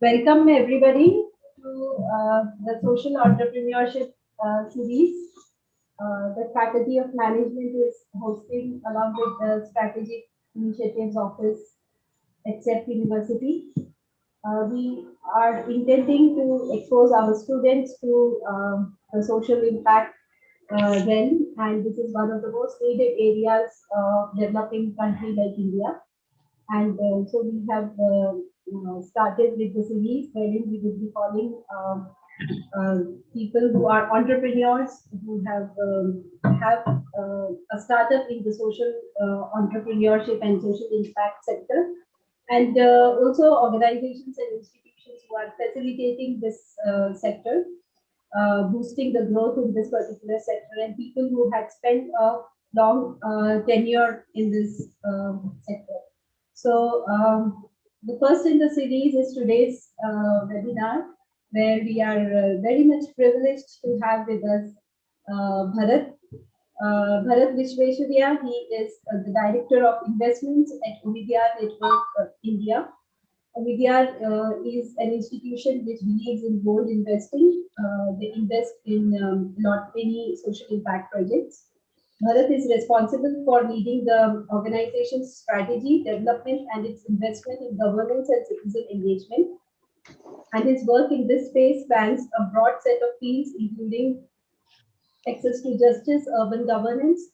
Welcome everybody to the social entrepreneurship series. The Faculty of Management is hosting along with the Strategic Initiatives Office at CEP University. We are intending to expose our students to the social impact realm, and this is one of the most needed areas of developing country like India. And so we have started with the series wherein we will be calling uh, people who are entrepreneurs who have a startup in the social entrepreneurship and social impact sector, and also organizations and institutions who are facilitating this sector, boosting the growth in this particular sector, and people who had spent a long tenure in this sector. So the first in the series is today's webinar, where we are very much privileged to have with us Bharath. Bharath Visweswariah. He is the Director of Investments at Omidyar Network India. Omidyar is an institution which believes in gold investing. They invest in not many social impact projects. Bharat is responsible for leading the organization's strategy, development, and its investment in governance and citizen engagement. And his work in this space spans a broad set of fields, including access to justice, urban governance,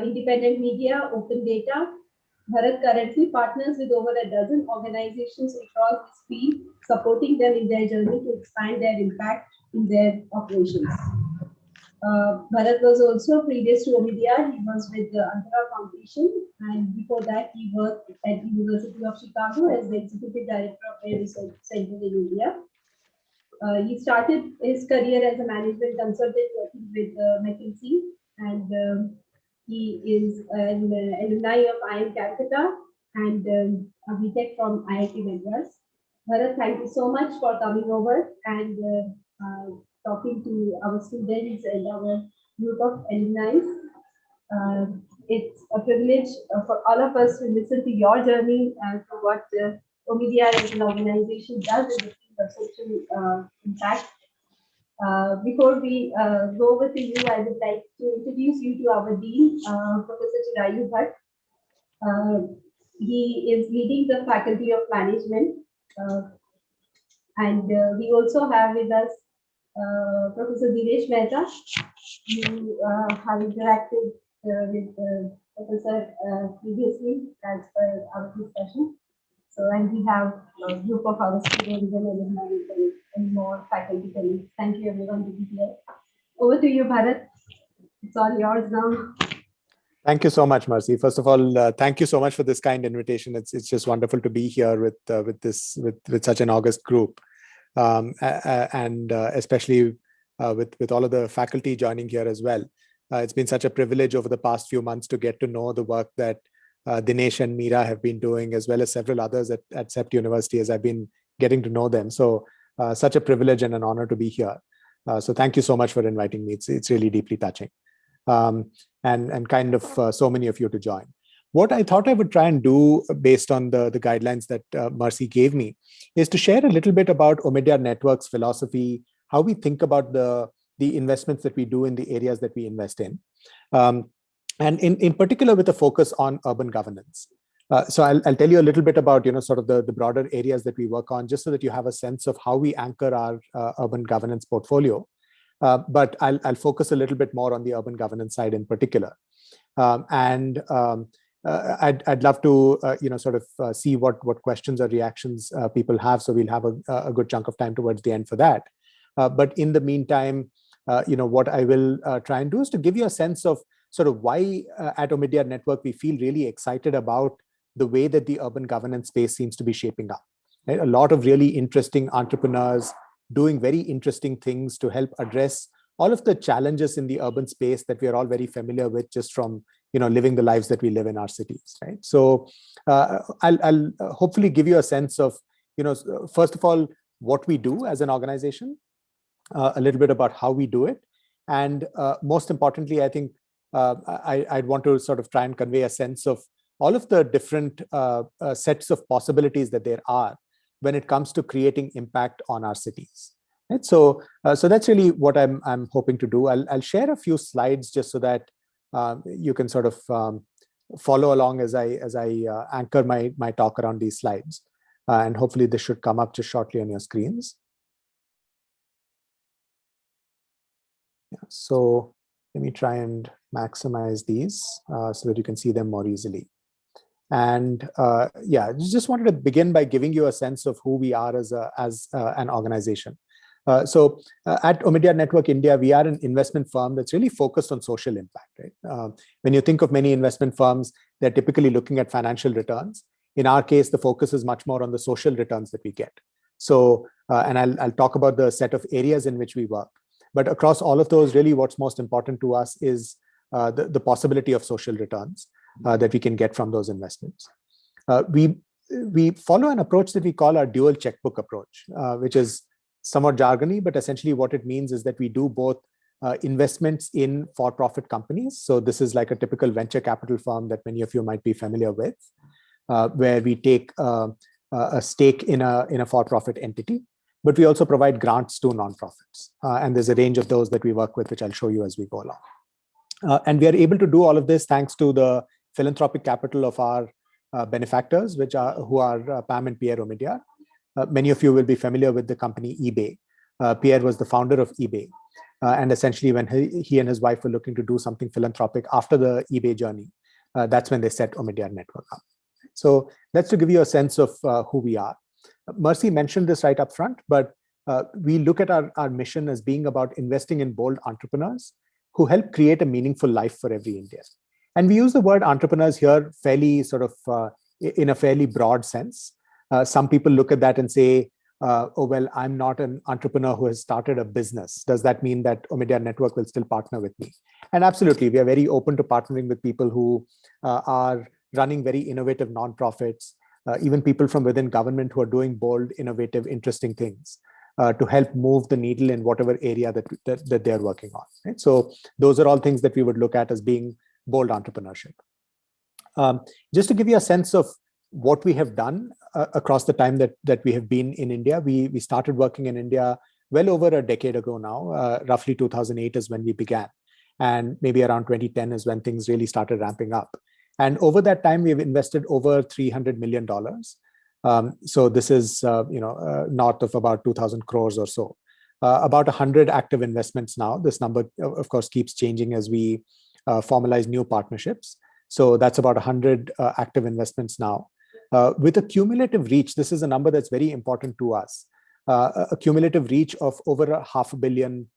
independent media, open data. Bharat currently partners with over a dozen organizations across this field, supporting them in their journey to expand their impact in their operations. Bharat was also previous to Omidyar. He was with the Antara Foundation, and before that, he worked at the University of Chicago as the Executive Director of their Research Center in India. He started his career as a management consultant working with McKinsey, and he is an alumni of IIM Calcutta and a BTech from IIT Madras. Bharat, thank you so much for coming over and talking to our students and our group of alumni. It's a privilege for all of us to listen to your journey and to what Omidyar as an organization does in the field of social impact. Before we go over to you, I would like to introduce you to our Dean, Professor Chirayu Bhatt. He is leading the Faculty of Management, and we also have with us Professor Dinesh Mehta, who have interacted with Professor previously as per our discussion. So, and we have a group of our students and alumni and more faculty colleagues. Thank you everyone to be here. Over to you, Bharat. It's all yours now. Thank you so much, Mercy. First of all, thank you so much for this kind invitation. It's just wonderful to be here with such an august group, and especially with all of the faculty joining here as well. It's been such a privilege over the past few months to get to know the work that Dinesh and Meera have been doing, as well as several others at CEPT University, as I've been getting to know them. So such a privilege and an honor to be here. So thank you so much for inviting me. It's really deeply touching. And kind of so many of you to join. What I thought I would try and do based on the guidelines that Mercy gave me is to share a little bit about Omidyar Network's philosophy, how we think about the investments that we do in the areas that we invest in, and in particular with a focus on urban governance. So I'll tell you a little bit about sort of the broader areas that we work on, just so that you have a sense of how we anchor our urban governance portfolio. But I'll focus a little bit more on the urban governance side in particular. I'd love to sort of see what questions or reactions people have. So we'll have a good chunk of time towards the end for that. But in the meantime, what I will try and do is to give you a sense of sort of why at Omidyar Network we feel really excited about the way that the urban governance space seems to be shaping up. Right? A lot of really interesting entrepreneurs doing very interesting things to help address all of the challenges in the urban space that we are all very familiar with just from living the lives that we live in our cities, right? So I'll hopefully give you a sense of first of all what we do as an organization, a little bit about how we do it, and most importantly, I think I'd want to sort of try and convey a sense of all of the different sets of possibilities that there are when it comes to creating impact on our cities. Right? So that's really what I'm hoping to do. I'll share a few slides just so that you can sort of follow along as I anchor my talk around these slides. And hopefully this should come up just shortly on your screens. Yeah, so let me try and maximize these so that you can see them more easily. And yeah, just wanted to begin by giving you a sense of who we are as an organization. So at Omidyar Network India, we are an investment firm that's really focused on social impact. Right? When you think of many investment firms, they're typically looking at financial returns. In our case, the focus is much more on the social returns that we get. So, and I'll talk about the set of areas in which we work. But across all of those, really what's most important to us is the possibility of social returns that we can get from those investments. We follow an approach that we call our dual checkbook approach, which is somewhat jargony, but essentially what it means is that we do both investments in for-profit companies. So this is like a typical venture capital firm that many of you might be familiar with, where we take a stake in a for-profit entity, but we also provide grants to nonprofits. And there's a range of those that we work with, which I'll show you as we go along. And we are able to do all of this thanks to the philanthropic capital of our benefactors, who are Pam and Pierre Omidyar. Many of you will be familiar with the company eBay. Pierre was the founder of eBay. And essentially when he and his wife were looking to do something philanthropic after the eBay journey, that's when they set Omidyar Network up. So that's to give you a sense of who we are. Mercy mentioned this right up front, but we look at our mission as being about investing in bold entrepreneurs who help create a meaningful life for every Indian. And we use the word entrepreneurs here fairly sort of in a fairly broad sense. Some people look at that and say, oh, well, I'm not an entrepreneur who has started a business. Does that mean that Omidyar Network will still partner with me? And absolutely, we are very open to partnering with people who are running very innovative nonprofits, even people from within government who are doing bold, innovative, interesting things to help move the needle in whatever area that they're working on. Right? So those are all things that we would look at as being bold entrepreneurship. Just to give you a sense of what we have done across the time that we have been in India, we started working in India well over a decade ago now. Roughly 2008 is when we began, and maybe around 2010 is when things really started ramping up. And over that time, we've invested over $300 million. So this is north of about 2,000 crores or so. About 100 active investments now. This number, of course, keeps changing as we formalize new partnerships. So that's about 100 active investments now. With a cumulative reach, this is a number that's very important to us, a cumulative reach of over 500 million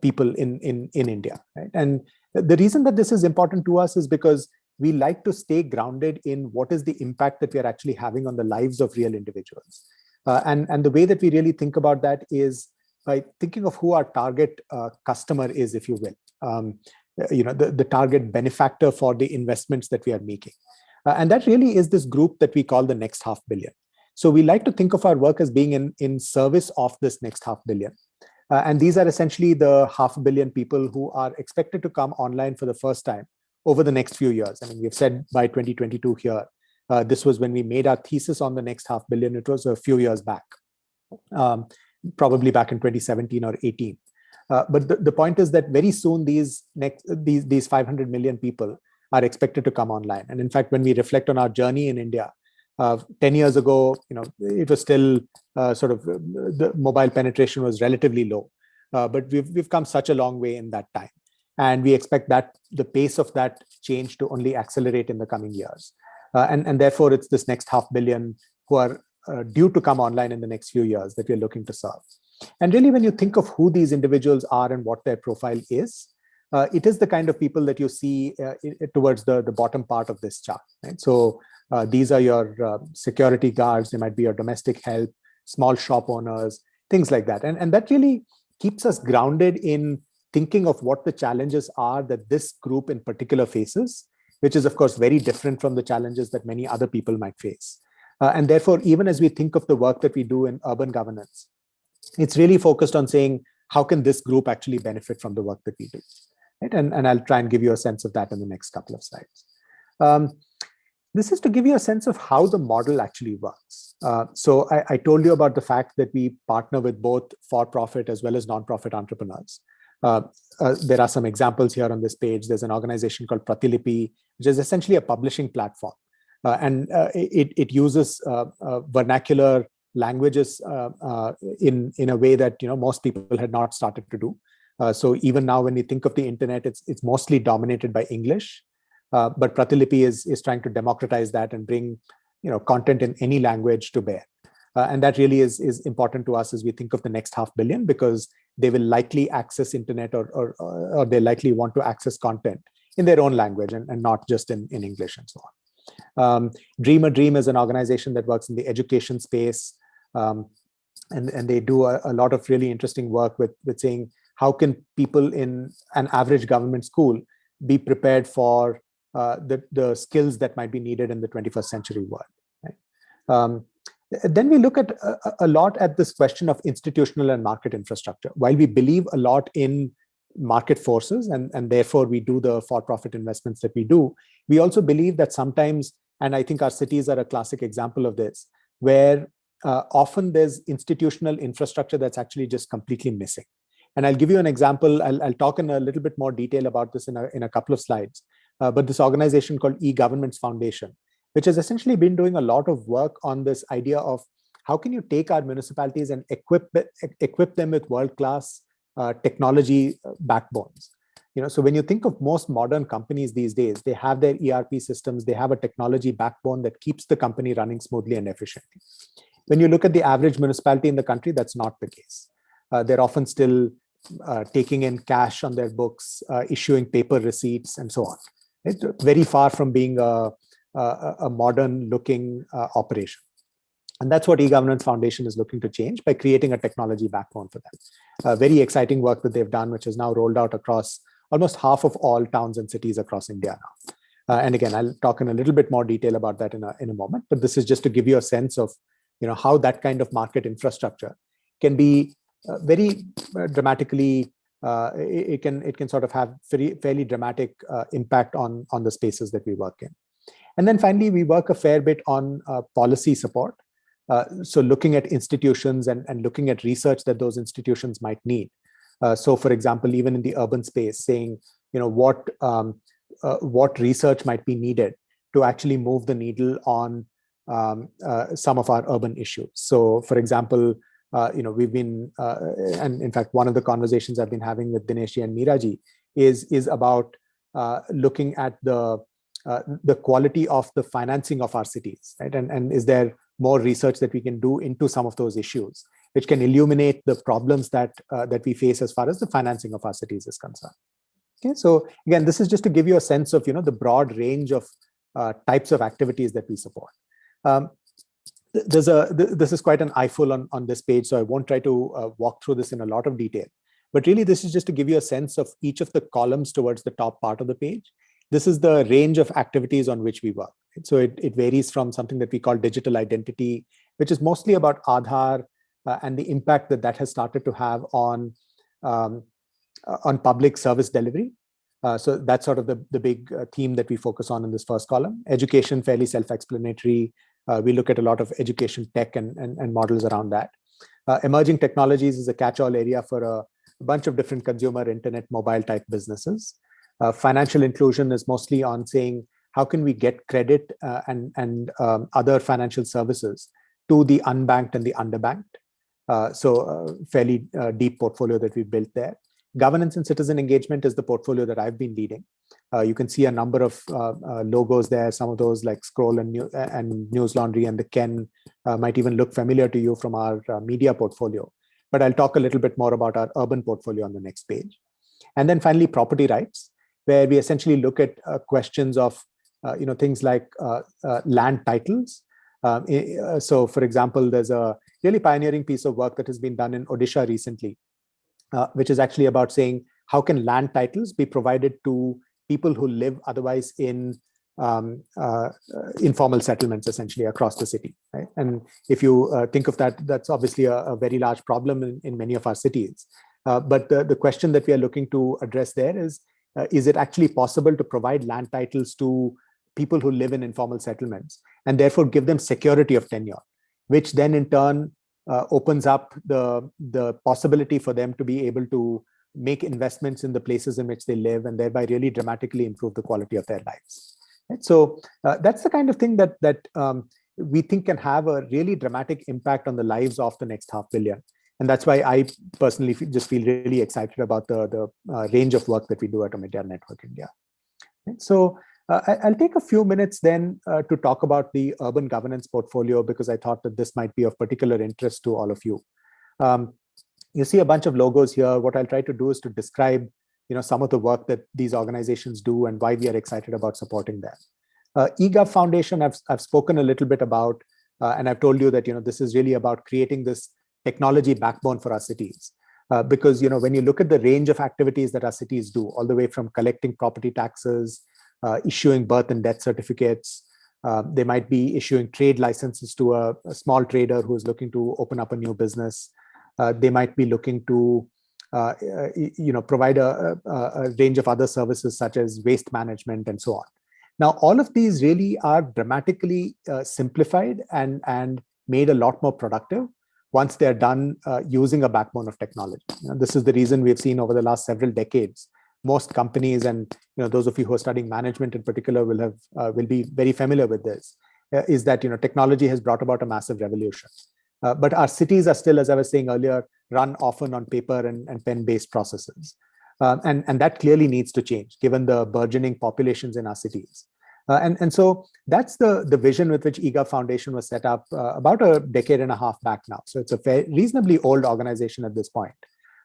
people in India. Right? And the reason that this is important to us is because we like to stay grounded in what is the impact that we are actually having on the lives of real individuals. And the way that we really think about that is by thinking of who our target customer is, if you will. The target benefactor for the investments that we are making. And that really is this group that we call the next 500 million. So we like to think of our work as being in service of this next 500 million. And these are essentially the 500 million people who are expected to come online for the first time over the next few years. I mean, we've said by 2022 here, this was when we made our thesis on the next 500 million. It was a few years back, probably back in 2017 or 18. But the point is that very soon these 500 million people are expected to come online. And in fact, when we reflect on our journey in India, 10 years ago, it was still the mobile penetration was relatively low, but we've come such a long way in that time. And we expect that the pace of that change to only accelerate in the coming years. And therefore, it's this next 500 million who are due to come online in the next few years that we're looking to serve. And really, when you think of who these individuals are and what their profile is, it is the kind of people that you see towards the bottom part of this chart. Right? So these are your security guards, they might be your domestic help, small shop owners, things like that. And that really keeps us grounded in thinking of what the challenges are that this group in particular faces, which is, of course, very different from the challenges that many other people might face. And therefore, even as we think of the work that we do in urban governance, it's really focused on saying, how can this group actually benefit from the work that we do? Right? And I'll try and give you a sense of that in the next couple of slides. This is to give you a sense of how the model actually works. So I told you about the fact that we partner with both for-profit as well as non-profit entrepreneurs. There are some examples here on this page. There's an organization called Pratilipi, which is essentially a publishing platform. It uses vernacular languages in a way that most people had not started to do. So even now, when you think of the internet, it's mostly dominated by English. But Pratilipi is trying to democratize that and bring content in any language to bear. And that really is important to us as we think of the next 500 million, because they will likely access internet or they likely want to access content in their own language and not just in English and so on. Dream is an organization that works in the education space. And they do a lot of really interesting work with saying, how can people in an average government school be prepared for the skills that might be needed in the 21st century world. Right? Then we look at a lot at this question of institutional and market infrastructure. While we believe a lot in market forces and therefore we do the for-profit investments that we do, we also believe that sometimes, and I think our cities are a classic example of this, where often there's institutional infrastructure that's actually just completely missing. And I'll give you an example. I'll talk in a little bit more detail about this in a couple of slides. But this organization called E-Governments Foundation, which has essentially been doing a lot of work on this idea of how can you take our municipalities and equip them with world-class technology backbones. So when you think of most modern companies these days, they have their ERP systems, they have a technology backbone that keeps the company running smoothly and efficiently. When you look at the average municipality in the country, that's not the case. They're often still taking in cash on their books, issuing paper receipts, and so on. It's very far from being a modern-looking operation. And that's what E-Governance Foundation is looking to change by creating a technology backbone for them. Very exciting work that they've done, which is now rolled out across almost half of all towns and cities across India now. And again, I'll talk in a little bit more detail about that in a moment. But this is just to give you a sense of how that kind of market infrastructure can be very dramatically. It can sort of have fairly dramatic impact on the spaces that we work in. And then finally, we work a fair bit on policy support. So looking at institutions and looking at research that those institutions might need. So for example, even in the urban space, saying, what research might be needed to actually move the needle on some of our urban issues. So for example, we've been, and in fact, one of the conversations I've been having with Dineshji and Meeraji is about looking at the quality of the financing of our cities, right? And is there more research that we can do into some of those issues, which can illuminate the problems that we face as far as the financing of our cities is concerned. Okay, so again, this is just to give you a sense of the broad range of types of activities that we support. This is quite an eyeful on this page, so I won't try to walk through this in a lot of detail. But really, this is just to give you a sense of each of the columns towards the top part of the page. This is the range of activities on which we work. So it varies from something that we call digital identity, which is mostly about Aadhaar and the impact that has started to have on public service delivery. So that's sort of the big theme that we focus on in this first column. Education, fairly self-explanatory. We look at a lot of education tech and models around that. Emerging technologies is a catch-all area for a bunch of different consumer internet mobile type businesses. Financial inclusion is mostly on saying, how can we get credit and other financial services to the unbanked and the underbanked? So fairly deep portfolio that we built there. Governance and citizen engagement is the portfolio that I've been leading. You can see a number of logos there. Some of those like Scroll and News Laundry and the Ken might even look familiar to you from our media portfolio. But I'll talk a little bit more about our urban portfolio on the next page. And then finally, property rights, where we essentially look at questions of things like land titles. So for example, there's a really pioneering piece of work that has been done in Odisha recently, which is actually about saying, how can land titles be provided to people who live otherwise in informal settlements, essentially across the city, right? And if you think of that, that's obviously a very large problem in many of our cities. But the question that we are looking to address there is it actually possible to provide land titles to people who live in informal settlements, and therefore give them security of tenure, which then in turn opens up the possibility for them to be able to make investments in the places in which they live, and thereby really dramatically improve the quality of their lives. Right? So that's the kind of thing that we think can have a really dramatic impact on the lives of the next 500 million. And that's why I personally just feel really excited about the range of work that we do at Omidyar Network India. Right? So I'll take a few minutes then to talk about the urban governance portfolio, because I thought that this might be of particular interest to all of you. You see a bunch of logos here. What I'll try to do is to describe some of the work that these organizations do and why we are excited about supporting them. eGov Foundation, I've spoken a little bit about, and I've told you that this is really about creating this technology backbone for our cities. Because when you look at the range of activities that our cities do, all the way from collecting property taxes, issuing birth and death certificates, they might be issuing trade licenses to a small trader who is looking to open up a new business. They might be looking to provide a range of other services such as waste management and so on. Now, all of these really are dramatically simplified and made a lot more productive once they're done using a backbone of technology. This is the reason we've seen over the last several decades, most companies, and those of you who are studying management in particular will be very familiar with this, is that technology has brought about a massive revolution. But our cities are still, as I was saying earlier, run often on paper and pen-based processes. And that clearly needs to change given the burgeoning populations in our cities. And so that's the vision with which eGov Foundation was set up about a decade and a half back now. So it's a reasonably old organization at this point.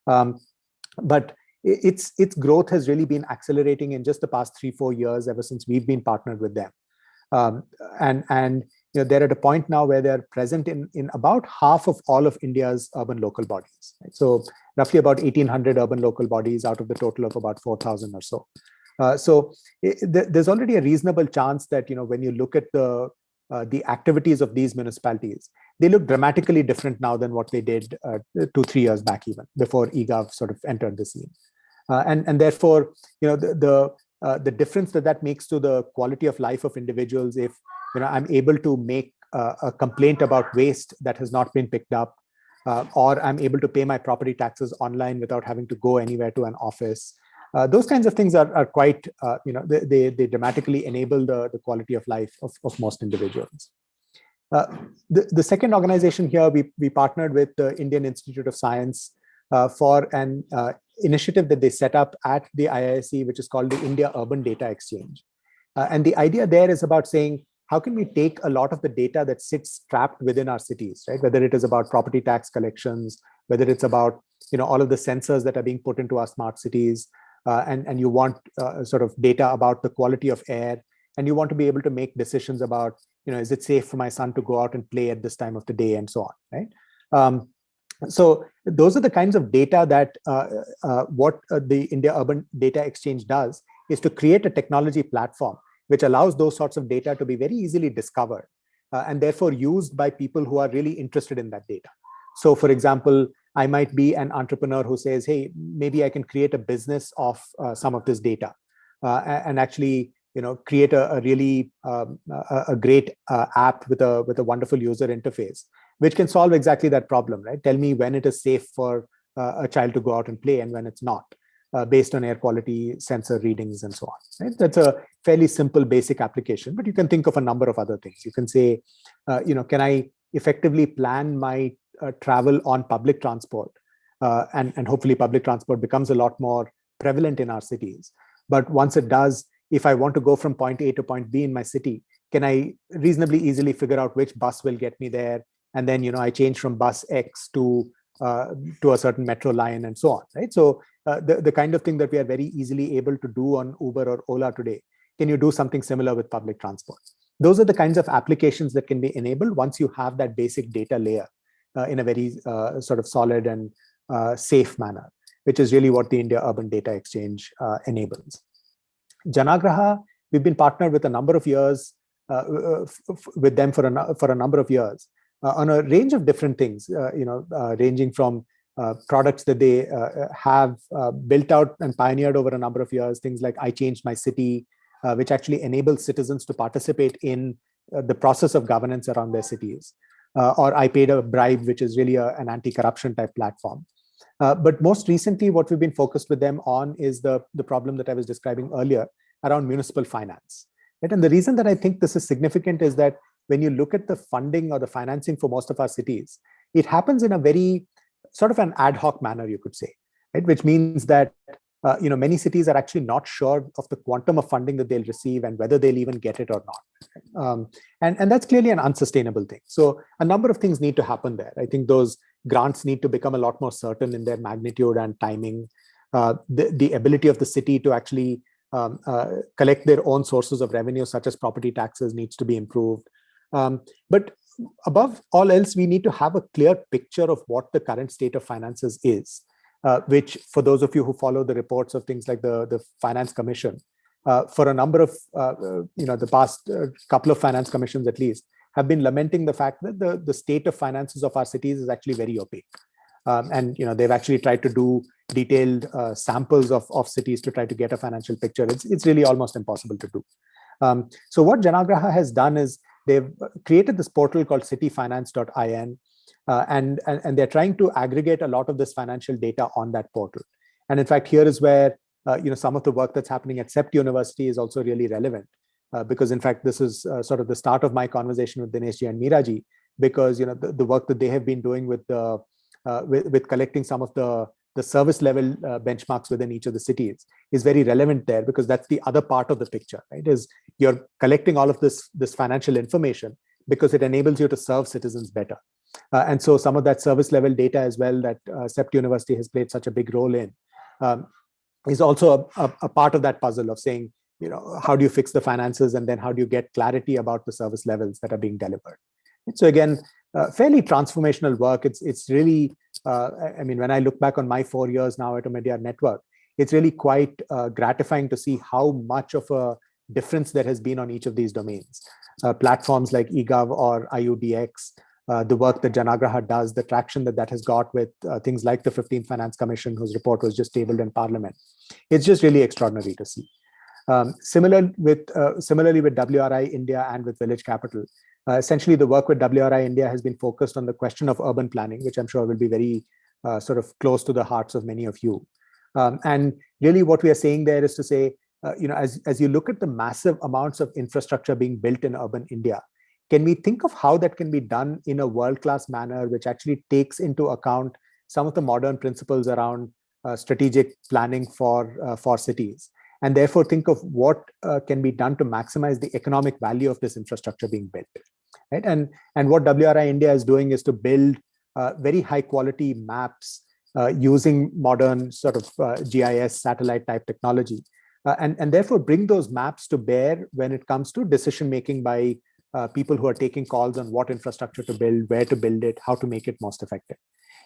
But its growth has really been accelerating in just the past 3-4 years, ever since we've been partnered with them. And they're at a point now where they're present in about half of all of India's urban local bodies. Right? So roughly about 1,800 urban local bodies out of the total of about 4,000 or so. So there's already a reasonable chance that when you look at the activities of these municipalities, they look dramatically different now than what they did 2-3 years back, even before eGov sort of entered the scene. And therefore, the difference that makes to the quality of life of individuals, if I'm able to make a complaint about waste that has not been picked up, or I'm able to pay my property taxes online without having to go anywhere to an office. Those kinds of things are quite, they dramatically enable the quality of life of most individuals. The second organization here, we partnered with the Indian Institute of Science for an initiative that they set up at the IISc, which is called the India Urban Data Exchange. And the idea there is about saying, how can we take a lot of the data that sits trapped within our cities, right? Whether it is about property tax collections, whether it's about all of the sensors that are being put into our smart cities, and you want sort of data about the quality of air, and you want to be able to make decisions about, is it safe for my son to go out and play at this time of the day, and so on, right? So those are the kinds of data that what the India Urban Data Exchange does is to create a technology platform which allows those sorts of data to be very easily discovered and therefore used by people who are really interested in that data. So for example, I might be an entrepreneur who says, hey, maybe I can create a business of some of this data and actually create a really a great app with a wonderful user interface, which can solve exactly that problem, right? Tell me when it is safe for a child to go out and play and when it's not, based on air quality sensor readings and so on. Right? That's a fairly simple basic application, but you can think of a number of other things. You can say, can I effectively plan my travel on public transport? And hopefully public transport becomes a lot more prevalent in our cities. But once it does, if I want to go from point A to point B in my city, can I reasonably easily figure out which bus will get me there? And then, I change from bus X to a certain metro line and so on, right? So the kind of thing that we are very easily able to do on Uber or Ola today, can you do something similar with public transport? Those are the kinds of applications that can be enabled once you have that basic data layer in a very sort of solid and safe manner, which is really what the India Urban Data Exchange enables. Janagraha, we've been partnered with a number of years, with them for a number of years on a range of different things, ranging from products that they have built out and pioneered over a number of years, things like I Changed My City, which actually enables citizens to participate in the process of governance around their cities. Or I Paid a Bribe, which is really an anti-corruption type platform. But most recently, what we've been focused with them on is the problem that I was describing earlier around municipal finance. Right? And the reason that I think this is significant is that when you look at the funding or the financing for most of our cities, it happens in a very sort of an ad hoc manner, you could say, right? Which means that many cities are actually not sure of the quantum of funding that they'll receive and whether they'll even get it or not. And that's clearly an unsustainable thing. So a number of things need to happen there. I think those grants need to become a lot more certain in their magnitude and timing. The ability of the city to actually collect their own sources of revenue, such as property taxes, needs to be improved. But above all else, we need to have a clear picture of what the current state of finances is. Which, for those of you who follow the reports of things like the Finance Commission, for a number of the past couple of finance commissions at least, have been lamenting the fact that the state of finances of our cities is actually very opaque. And they've actually tried to do detailed samples of cities to try to get a financial picture. It's really almost impossible to do. So what Janagraha has done is they've created this portal called cityfinance.in. And they're trying to aggregate a lot of this financial data on that portal. And in fact, here is where some of the work that's happening at CEPT University is also really relevant, because in fact, this is sort of the start of my conversation with Dineshji and Meeraji, because the work that they have been doing with collecting some of the service level benchmarks within each of the cities is very relevant there, because that's the other part of the picture, right? Is you're collecting all of this financial information because it enables you to serve citizens better. And so some of that service level data as well that CEPT University has played such a big role in is also a part of that puzzle of saying, how do you fix the finances, and then how do you get clarity about the service levels that are being delivered? And so again, fairly transformational work. It's really, when I look back on my 4 years now at Omidyar Network, it's really quite gratifying to see how much of a difference there has been on each of these domains. Platforms like eGov or IUDX, the work that Janagraha does, the traction that has got with things like the 15th Finance Commission, whose report was just tabled in Parliament. It's just really extraordinary to see. Similarly with WRI India and with Village Capital, essentially the work with WRI India has been focused on the question of urban planning, which I'm sure will be very sort of close to the hearts of many of you. And really what we are saying there is to say, as you look at the massive amounts of infrastructure being built in urban India, can we think of how that can be done in a world-class manner, which actually takes into account some of the modern principles around strategic planning for cities, and therefore think of what can be done to maximize the economic value of this infrastructure being built, right? And what WRI India is doing is to build very high-quality maps using modern sort of GIS satellite type technology, and therefore bring those maps to bear when it comes to decision-making by people who are taking calls on what infrastructure to build, where to build it, how to make it most effective.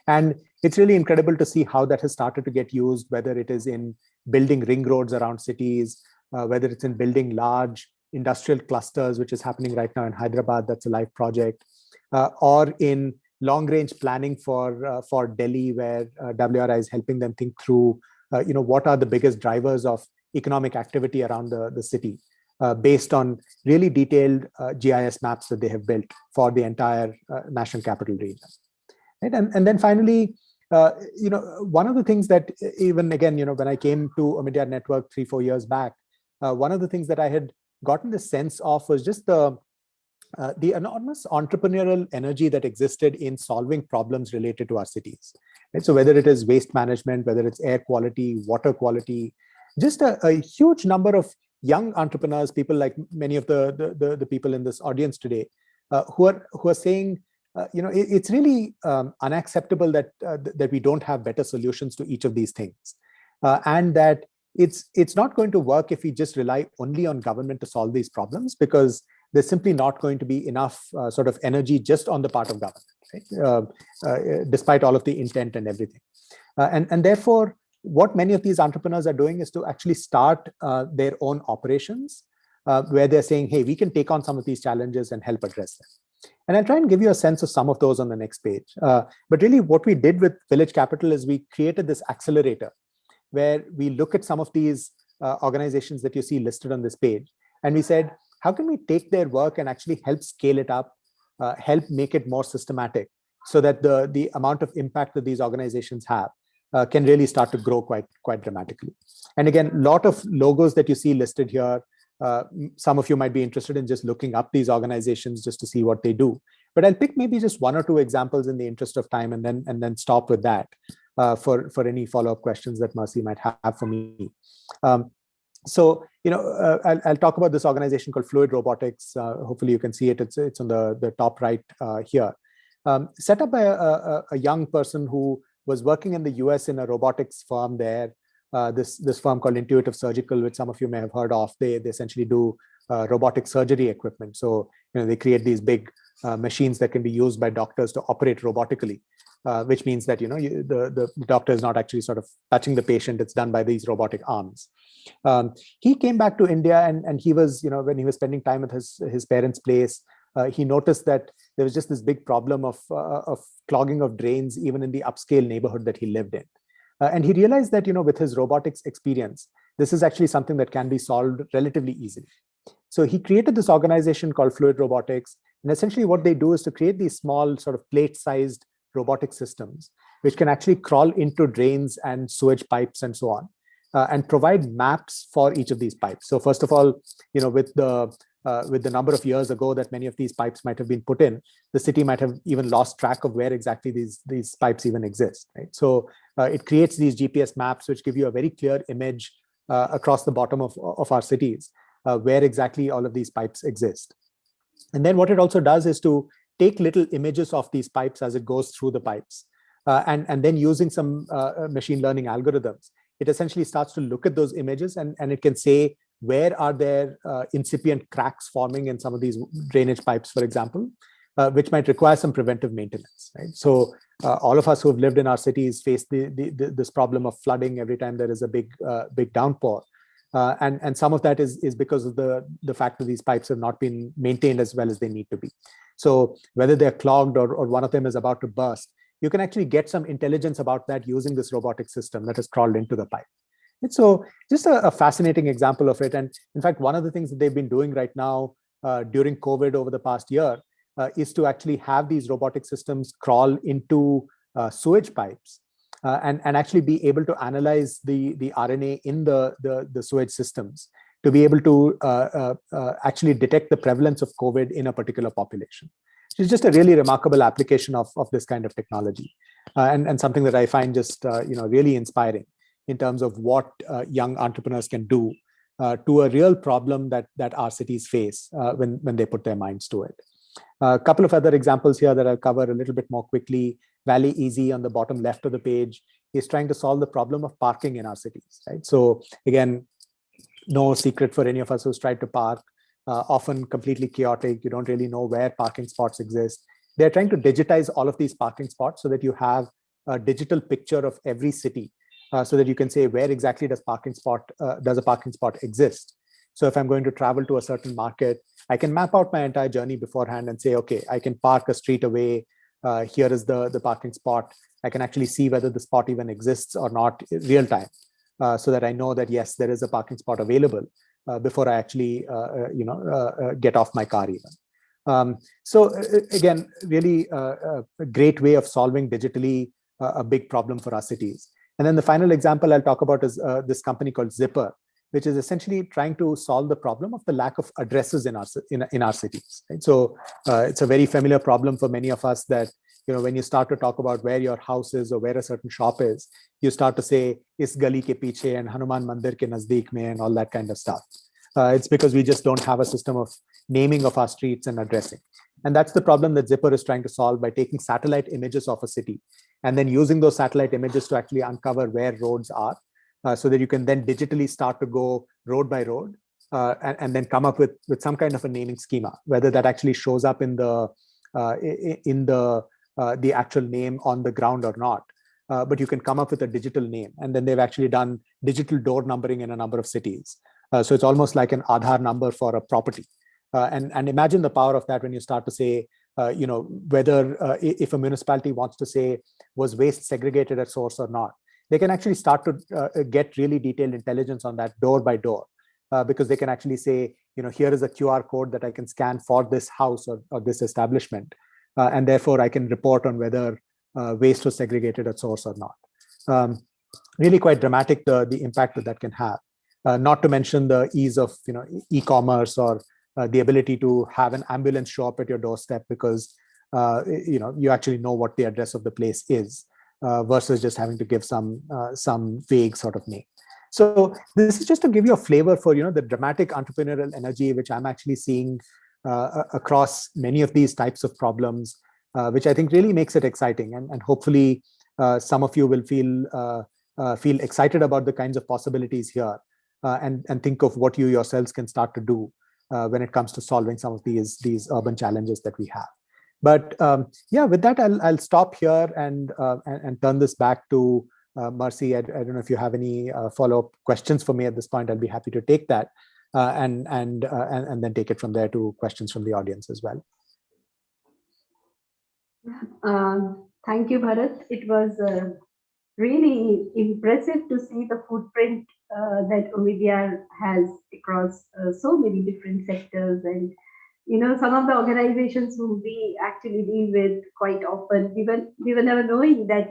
And it's really incredible to see how that has started to get used, whether it is in building ring roads around cities, whether it's in building large industrial clusters, which is happening right now in Hyderabad, that's a live project, or in long-range planning for Delhi, where WRI is helping them think through, what are the biggest drivers of economic activity around the city. Based on really detailed GIS maps that they have built for the entire national capital region. Right? And then finally, one of the things that even again, when I came to Omidyar Network 3-4 years back, one of the things that I had gotten the sense of was just the enormous entrepreneurial energy that existed in solving problems related to our cities. Right? So whether it is waste management, whether it's air quality, water quality, just a huge number of young entrepreneurs, people like many of the people in this audience today, who are saying, it's really unacceptable that we don't have better solutions to each of these things, and that it's not going to work if we just rely only on government to solve these problems, because there's simply not going to be enough sort of energy just on the part of government, right? Despite all of the intent and everything, and therefore, what many of these entrepreneurs are doing is to actually start their own operations, where they're saying, hey, we can take on some of these challenges and help address them. And I'll try and give you a sense of some of those on the next page. But really what we did with Village Capital is we created this accelerator where we look at some of these organizations that you see listed on this page. And we said, how can we take their work and actually help scale it up, help make it more systematic, so that the amount of impact that these organizations have can really start to grow quite dramatically. And again, a lot of logos that you see listed here, some of you might be interested in just looking up these organizations just to see what they do. But I'll pick maybe just one or two examples in the interest of time, and then stop with that for any follow-up questions that Mercy might have for me. So, I'll talk about this organization called Fluid Robotics. Hopefully you can see it. It's on the top right here. Set up by a young person who was working in the US in a robotics firm there. This firm called Intuitive Surgical, which some of you may have heard of. They essentially do robotic surgery equipment. So they create these big machines that can be used by doctors to operate robotically, which means that the doctor is not actually sort of touching the patient. It's done by these robotic arms. He came back to India, and he was, when he was spending time at his parents' place, he noticed that there was just this big problem of clogging of drains, even in the upscale neighborhood that he lived in. And he realized that, with his robotics experience, this is actually something that can be solved relatively easily. So he created this organization called Fluid Robotics. And essentially what they do is to create these small sort of plate-sized robotic systems, which can actually crawl into drains and sewage pipes and so on, and provide maps for each of these pipes. So first of all, with the number of years ago that many of these pipes might have been put in, the city might have even lost track of where exactly these pipes even exist, right? So it creates these GPS maps, which give you a very clear image across the bottom of our cities, where exactly all of these pipes exist. And then what it also does is to take little images of these pipes as it goes through the pipes. And then using some machine learning algorithms, it essentially starts to look at those images, and it can say, where are there incipient cracks forming in some of these drainage pipes, for example, which might require some preventive maintenance, right? So all of us who have lived in our cities face this problem of flooding every time there is a big downpour. And some of that is because of the fact that these pipes have not been maintained as well as they need to be. So whether they're clogged or one of them is about to burst, you can actually get some intelligence about that using this robotic system that has crawled into the pipe. And so just a fascinating example of it. And in fact, one of the things that they've been doing right now during COVID over the past year is to actually have these robotic systems crawl into sewage pipes and actually be able to analyze the RNA in the sewage systems to be able to actually detect the prevalence of COVID in a particular population. It's just a really remarkable application of this kind of technology, and something that I find just really inspiring in terms of what young entrepreneurs can do to a real problem that our cities face when they put their minds to it. A couple of other examples here that I'll cover a little bit more quickly. Valley Easy on the bottom left of the page is trying to solve the problem of parking in our cities, right? So again, no secret for any of us who's tried to park, often completely chaotic. You don't really know where parking spots exist. They're trying to digitize all of these parking spots so that you have a digital picture of every city, so that you can say, where exactly does a parking spot exist? So if I'm going to travel to a certain market, I can map out my entire journey beforehand and say, okay, I can park a street away. Here is the parking spot. I can actually see whether the spot even exists or not in real time, so that I know that, yes, there is a parking spot available before I actually get off my car even. So again, really a great way of solving digitally a big problem for our cities. And then the final example I'll talk about is this company called Zipper, which is essentially trying to solve the problem of the lack of addresses in our cities. Right? So it's a very familiar problem for many of us that, when you start to talk about where your house is or where a certain shop is, you start to say, is gali ke piche and Hanuman Mandir ke nazdeek mein and all that kind of stuff. It's because we just don't have a system of naming of our streets and addressing. And that's the problem that Zipper is trying to solve by taking satellite images of a city and then using those satellite images to actually uncover where roads are, so that you can then digitally start to go road by road and then come up with some kind of a naming schema, whether that actually shows up in the actual name on the ground or not. But you can come up with a digital name. And then they've actually done digital door numbering in a number of cities. So it's almost like an Aadhaar number for a property. And imagine the power of that when you start to say, whether if a municipality wants to say, was waste segregated at source or not, they can actually start to get really detailed intelligence on that door by door, because they can actually say, here is a QR code that I can scan for this house or this establishment. And therefore, I can report on whether waste was segregated at source or not. Really quite dramatic, the impact that can have. Not to mention the ease of e-commerce, or the ability to have an ambulance show up at your doorstep because you actually know what the address of the place is, versus just having to give some vague sort of name. So this is just to give you a flavor for the dramatic entrepreneurial energy which I'm actually seeing across many of these types of problems, which I think really makes it exciting, and hopefully some of you will feel excited about the kinds of possibilities here, and think of what you yourselves can start to do when it comes to solving some of these urban challenges that we have. But yeah, with that, I'll stop here and turn this back to Mercy. I don't know if you have any follow-up questions for me at this point. I'll be happy to take that, and then take it from there to questions from the audience as well. Thank you, Bharath. It was really impressive to see the footprint that Omidyar has across so many different sectors. And some of the organizations who we actually deal with quite often, we were never knowing that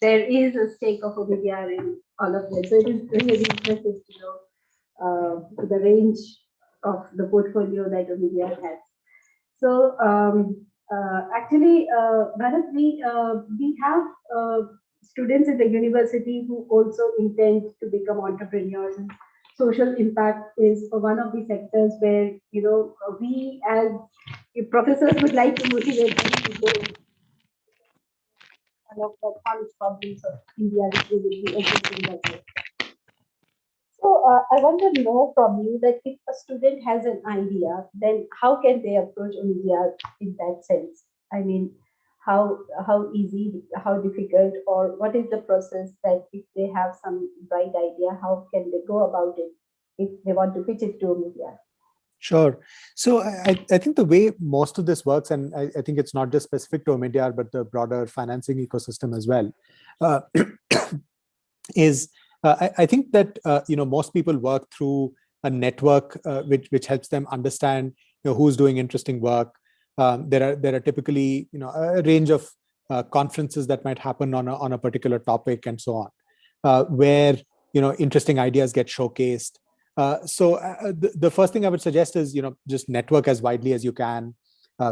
there is a stake of Omidyar in all of this. So it is really impressive to know the range of the portfolio that Omidyar has. So actually, Bharath, we have students in the university who also intend to become entrepreneurs. And social impact is one of the sectors where we as professors would like to motivate them to go. One of the college problems of India, which we will be addressing as well. So I want to know from you that if a student has an idea, then how can they approach Omidyar in that sense? I mean, how easy, how difficult, or what is the process that if they have some bright idea, how can they go about it if they want to pitch it to Omidyar? Sure. So I think the way most of this works, and I think it's not just specific to Omidyar, but the broader financing ecosystem as well, is I think that most people work through a network which helps them understand who's doing interesting work. There are typically a range of conferences that might happen on a particular topic and so on, where interesting ideas get showcased. So the first thing I would suggest is just network as widely as you can.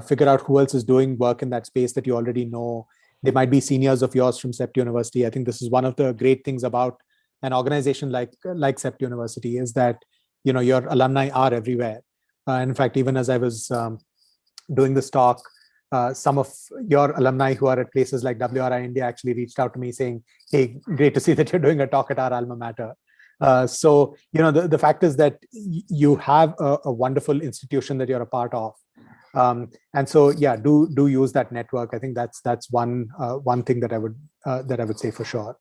Figure out who else is doing work in that space that you already know. They might be seniors of yours from CEPT University. I think this is one of the great things about an organization like CEPT University, is that your alumni are everywhere. And in fact, even as I was doing this talk, some of your alumni who are at places like WRI India actually reached out to me saying, "Hey, great to see that you're doing a talk at our alma mater." So the fact is that you have a wonderful institution that you're a part of, and so yeah, do use that network. I think that's one thing that I would say for sure.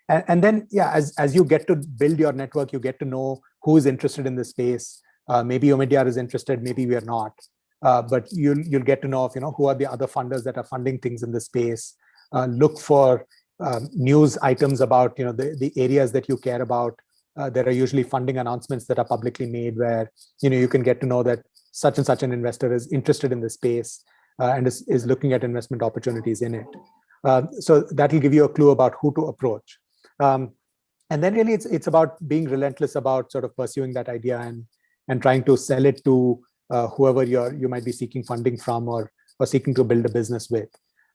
And then yeah, as you get to build your network, you get to know who is interested in this space. Maybe Omidyar is interested, maybe we are not, but you'll get to know who are the other funders that are funding things in this space. Look for news items about the areas that you care about. There are usually funding announcements that are publicly made where you can get to know that such and such an investor is interested in this space and is looking at investment opportunities in it. So that will give you a clue about who to approach. And then really it's about being relentless about sort of pursuing that idea and trying to sell it to whoever you might be seeking funding from or seeking to build a business with.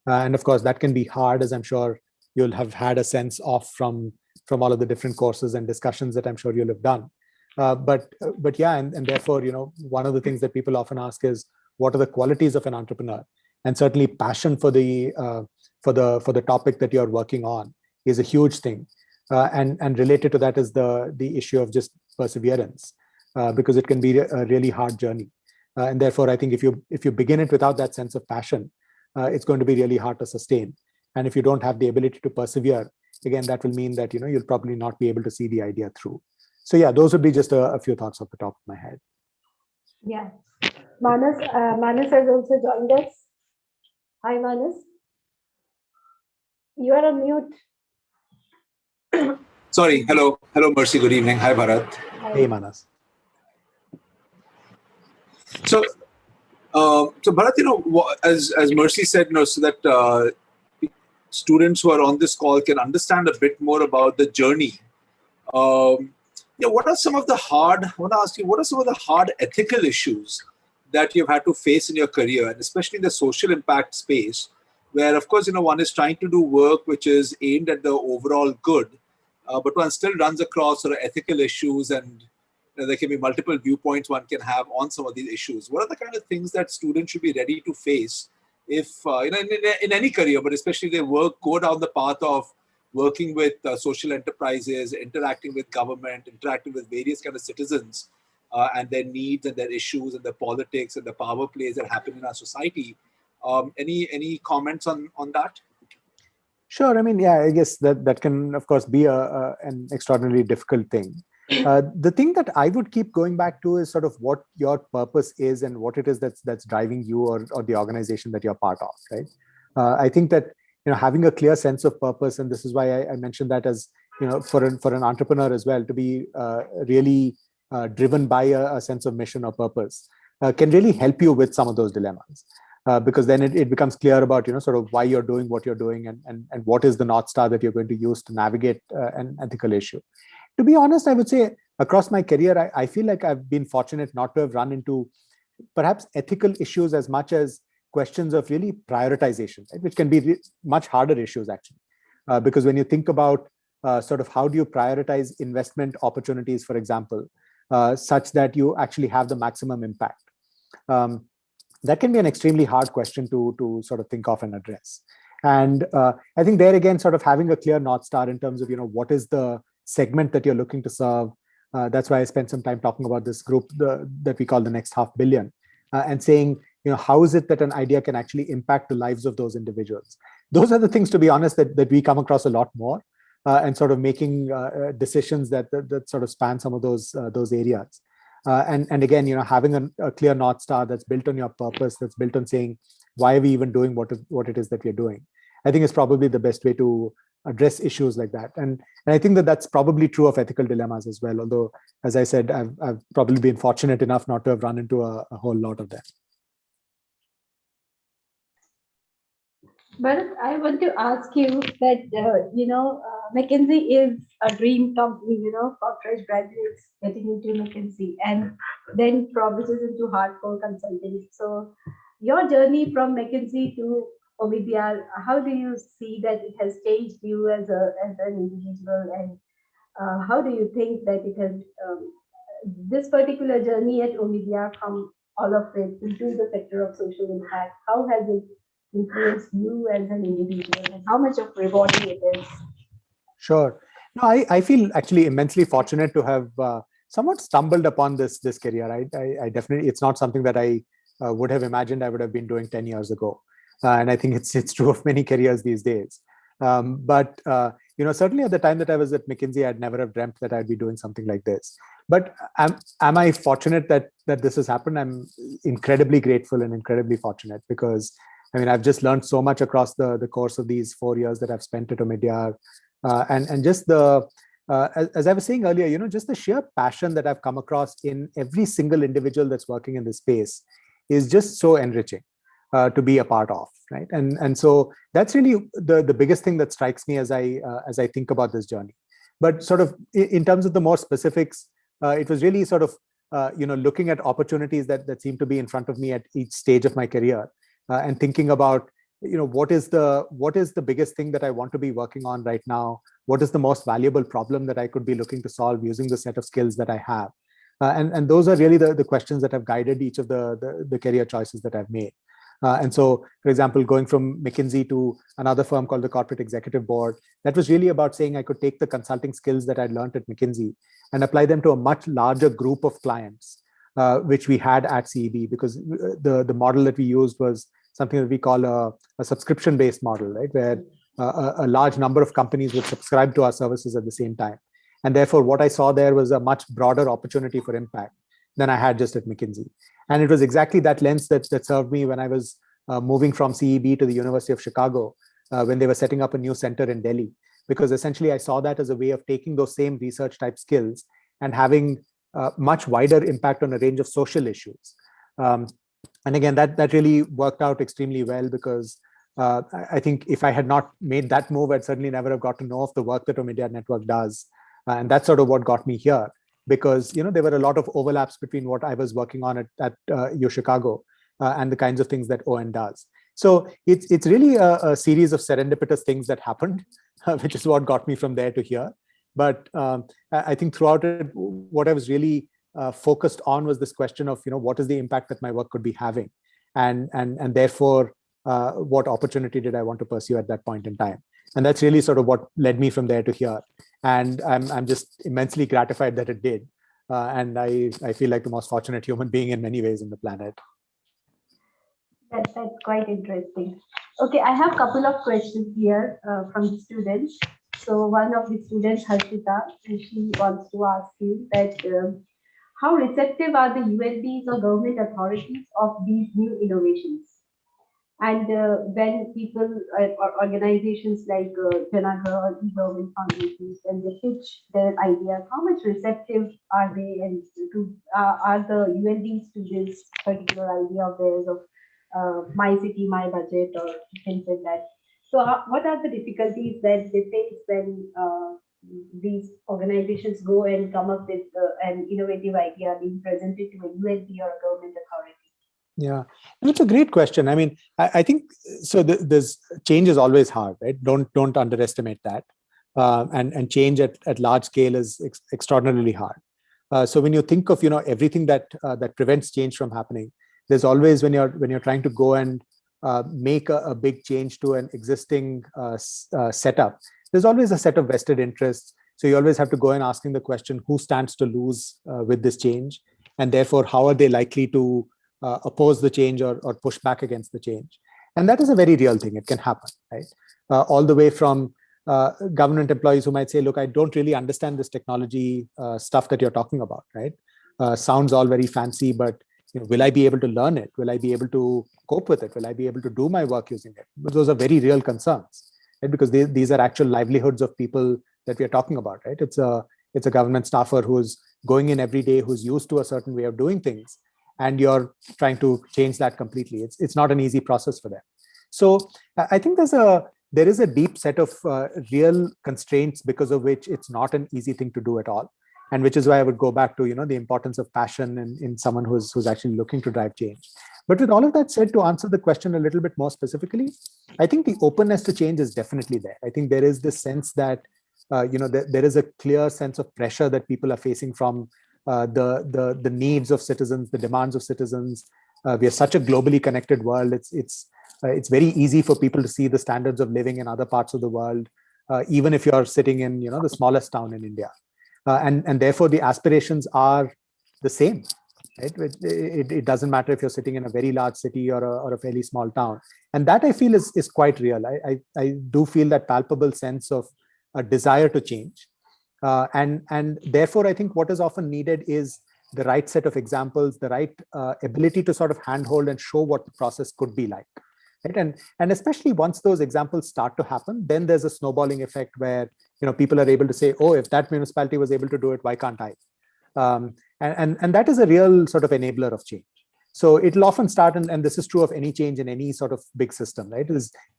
And of course, that can be hard, as I'm sure you'll have had a sense of from all of the different courses and discussions that I'm sure you'll have done. But yeah, and therefore, one of the things that people often ask is, what are the qualities of an entrepreneur? And certainly passion for the topic that you're working on is a huge thing. And related to that is the issue of just perseverance, because it can be a really hard journey. And therefore, I think if you begin it without that sense of passion, it's going to be really hard to sustain. And if you don't have the ability to persevere, again, that will mean that you'll probably not be able to see the idea through. So yeah, those would be just a few thoughts off the top of my head. Yeah, Manas has also joined us. Hi, Manas. You are on mute. Sorry. Hello. Hello, Mercy. Good evening. Hi, Bharath. Hey, Manas. So, so Bharath, as Mercy said, so that students who are on this call can understand a bit more about the journey. What are some of the hard? I want to ask you, what are some of the hard ethical issues that you've had to face in your career, and especially in the social impact space, where, of course, one is trying to do work which is aimed at the overall good, but one still runs across sort of ethical issues, and there can be multiple viewpoints one can have on some of these issues. What are the kind of things that students should be ready to face if, in any career, but especially if they go down the path of working with social enterprises, interacting with government, interacting with various kind of citizens, and their needs and their issues and the politics and the power plays that happen in our society. Any comments on that? Sure. I mean, yeah, I guess that can, of course, be an extraordinarily difficult thing. The thing that I would keep going back to is sort of what your purpose is and what it is that's driving you or the organization that you're part of, right? I think that having a clear sense of purpose, and this is why I mentioned that as for an entrepreneur as well, to be really driven by a sense of mission or purpose can really help you with some of those dilemmas. Because then it becomes clear about sort of why you're doing what you're doing and what is the North Star that you're going to use to navigate an ethical issue. To be honest, I would say across my career, I feel like I've been fortunate not to have run into perhaps ethical issues as much as questions of really prioritization, right? Which can be much harder issues actually. Because when you think about sort of how do you prioritize investment opportunities, for example, such that you actually have the maximum impact. That can be an extremely hard question to sort of think of and address. And I think there again, sort of having a clear North Star in terms of, what is the segment that you're looking to serve. That's why I spent some time talking about this group that we call the next 500 million and saying, how is it that an idea can actually impact the lives of those individuals? Those are the things, to be honest, that we come across a lot more and sort of making decisions that sort of span some of those areas. And again, having a clear North Star that's built on your purpose, that's built on saying, why are we even doing what it is that we're doing? I think is probably the best way to address issues like that. And I think that's probably true of ethical dilemmas as well. Although, as I said, I've probably been fortunate enough not to have run into a whole lot of them. Bharat, I want to ask you that, McKinsey is a dream company, for fresh graduates getting into McKinsey and then progresses into hardcore consulting. So your journey from McKinsey to Omidyar, how do you see that it has changed you as an individual, and how do you think that it has this particular journey at Omidyar from all of it into the sector of social impact? How has it influenced you as an individual, and how much of rewarding it is? Sure. No, I feel actually immensely fortunate to have somewhat stumbled upon this career. I definitely, it's not something that I would have imagined I would have been doing 10 years ago. And I think it's true of many careers these days. But certainly at the time that I was at McKinsey, I'd never have dreamt that I'd be doing something like this. But am I fortunate that this has happened? I'm incredibly grateful and incredibly fortunate because, I mean, I've just learned so much across the course of these 4 years that I've spent at Omidyar. And just as I was saying earlier, just the sheer passion that I've come across in every single individual that's working in this space is just so enriching to be a part of, right? And so that's really the biggest thing that strikes me as I think about this journey. But sort of in terms of the more specifics, it was really sort of looking at opportunities that seem to be in front of me at each stage of my career and thinking about what is the biggest thing that I want to be working on right now? What is the most valuable problem that I could be looking to solve using the set of skills that I have? And those are really the questions that have guided each of the career choices that I've made. And so, for example, going from McKinsey to another firm called the Corporate Executive Board, that was really about saying I could take the consulting skills that I'd learned at McKinsey and apply them to a much larger group of clients, which we had at CEB, because the model that we used was something that we call a subscription-based model, right? Where a large number of companies would subscribe to our services at the same time. And therefore, what I saw there was a much broader opportunity for impact than I had just at McKinsey. And it was exactly that lens that served me when I was moving from CEB to the University of Chicago, when they were setting up a new center in Delhi. because essentially I saw that as a way of taking those same research type skills and having much wider impact on a range of social issues. And again, that really worked out extremely well, because I think if I had not made that move, I'd certainly never have got to know of the work that Omidyar Network does. And that's sort of what got me here, because there were a lot of overlaps between what I was working on at UChicago and the kinds of things that ON does. So it's really a series of serendipitous things that happened, which is what got me from there to here. But I think throughout it, what I was really focused on was this question of, what is the impact that my work could be having, and therefore, what opportunity did I want to pursue at that point in time? And that's really sort of what led me from there to here. And I'm just immensely gratified that it did. And I feel like the most fortunate human being in many ways in the planet. That's quite interesting. Okay, I have a couple of questions here from the students. So one of the students, Harshita, she wants to ask you that how receptive are the ULBs or government authorities of these new innovations? And when people or organizations like Janaga or e-government foundations, when they pitch their ideas, how much receptive are they, and are the ULBs to this particular idea of theirs of my city, my budget, or things like that? So what are the difficulties that they face when these organizations go and come up with an innovative idea being presented to a ULB or a government authority? Yeah, it's a great question. I mean, I think so. There's change is always hard, right? Don't underestimate that. And change at large scale is extraordinarily hard. So when you think of everything that prevents change from happening, there's always, when you're trying to go and make a big change to an existing setup, there's always a set of vested interests. So you always have to go and asking the question, who stands to lose with this change, and therefore how are they likely to oppose the change or push back against the change? And that is a very real thing. It can happen, right? All the way from government employees who might say, look, I don't really understand this technology stuff that you're talking about, right? Sounds all very fancy, but will I be able to learn it? Will I be able to cope with it? Will I be able to do my work using it? But those are very real concerns, right? Because these are actual livelihoods of people that we are talking about, right? It's a government staffer who's going in every day, who's used to a certain way of doing things, and you're trying to change that completely. It's not an easy process for them. So I think there is a deep set of real constraints because of which it's not an easy thing to do at all, and which is why I would go back to the importance of passion in someone who's actually looking to drive change. But with all of that said, to answer the question a little bit more specifically, I think the openness to change is definitely there. I think there is this sense that there is a clear sense of pressure that people are facing from the needs of citizens, the demands of citizens. We are such a globally connected world. It's very easy for people to see the standards of living in other parts of the world, even if you're sitting in the smallest town in India, and therefore the aspirations are the same. Right? It doesn't matter if you're sitting in a very large city or a fairly small town, and that I feel is quite real. I do feel that palpable sense of a desire to change. And therefore, I think what is often needed is the right set of examples, the right ability to sort of handhold and show what the process could be like. Right? And especially once those examples start to happen, then there's a snowballing effect where people are able to say, oh, if that municipality was able to do it, why can't I? And that is a real sort of enabler of change. So it'll often start, and this is true of any change in any sort of big system, right?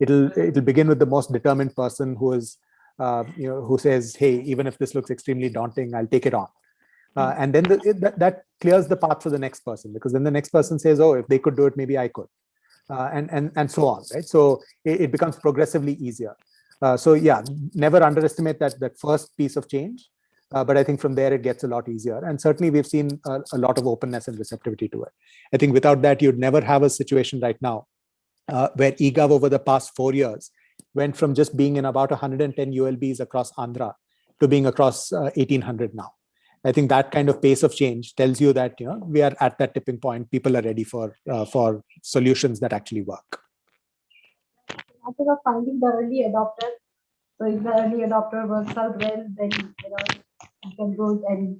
It'll begin with the most determined person who says, hey, even if this looks extremely daunting, I'll take it on. And then that clears the path for the next person, because then the next person says, oh, if they could do it, maybe I could. And so on, right? So it becomes progressively easier. So yeah, never underestimate that first piece of change. But I think from there, it gets a lot easier. And certainly we've seen a lot of openness and receptivity to it. I think without that, you'd never have a situation right now where eGov over the past 4 years went from just being in about 110 ULBs across Andhra to being across 1,800 now. I think that kind of pace of change tells you that we are at that tipping point. People are ready for solutions that actually work. After finding the early adopter, so if the early adopter works out well, then you can go and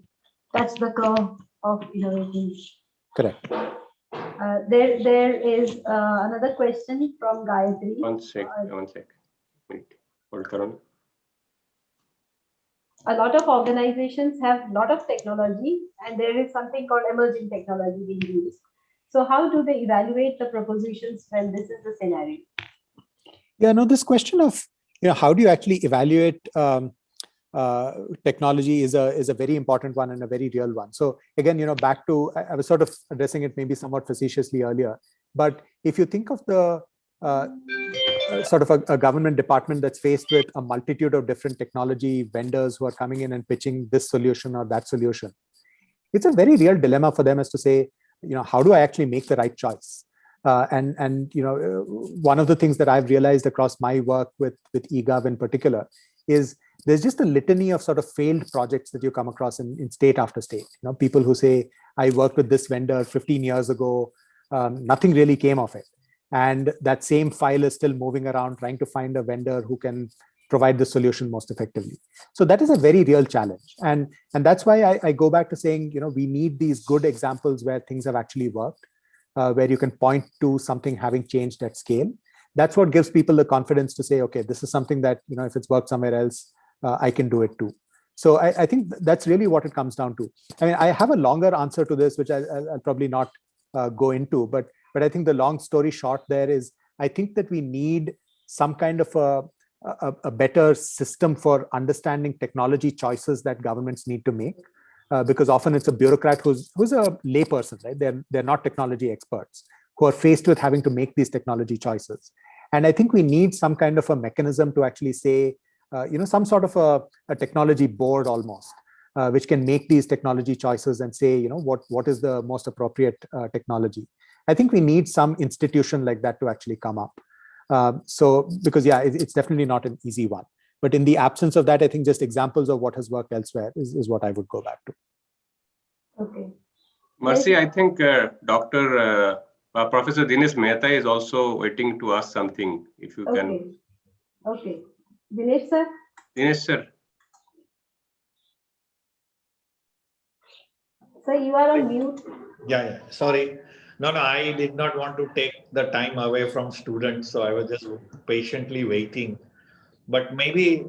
touch the curve of innovation. Correct. There is another question from Gayatri. One sec. Wait. Hold on. a lot of organizations have a lot of technology, and there is something called emerging technology being used. So how do they evaluate the propositions when this is the scenario? Yeah, no, this question of, how do you actually evaluate technology is a very important one and a very real one. So again, back to, I was sort of addressing it maybe somewhat facetiously earlier, but if you think of the sort of a government department that's faced with a multitude of different technology vendors who are coming in and pitching this solution or that solution, it's a very real dilemma for them as to say, how do I actually make the right choice? One of the things that I've realized across my work with eGov in particular is there's just a litany of sort of failed projects that you come across in state after state. People who say, I worked with this vendor 15 years ago, nothing really came of it. And that same file is still moving around trying to find a vendor who can provide the solution most effectively. So that is a very real challenge. And that's why I go back to saying, we need these good examples where things have actually worked, where you can point to something having changed at scale. That's what gives people the confidence to say, okay, this is something that, if it's worked somewhere else, I can do it too. So I think that's really what it comes down to. I mean, I have a longer answer to this, which I'll probably not go into, but I think the long story short there is, I think that we need some kind of a better system for understanding technology choices that governments need to make. Because often it's a bureaucrat who's a layperson, right? They're not technology experts who are faced with having to make these technology choices. And I think we need some kind of a mechanism to actually say, some sort of a technology board almost, which can make these technology choices and say, what is the most appropriate technology. I think we need some institution like that to actually come up. Because it's definitely not an easy one. But in the absence of that, I think just examples of what has worked elsewhere is what I would go back to. Okay. Mercy, I think Professor Dinesh Mehta is also waiting to ask something, if you can. Okay. Dinesh sir? Dinesh sir. Sir, you are on mute. Yeah. Sorry. No, I did not want to take the time away from students, so I was just patiently waiting. But maybe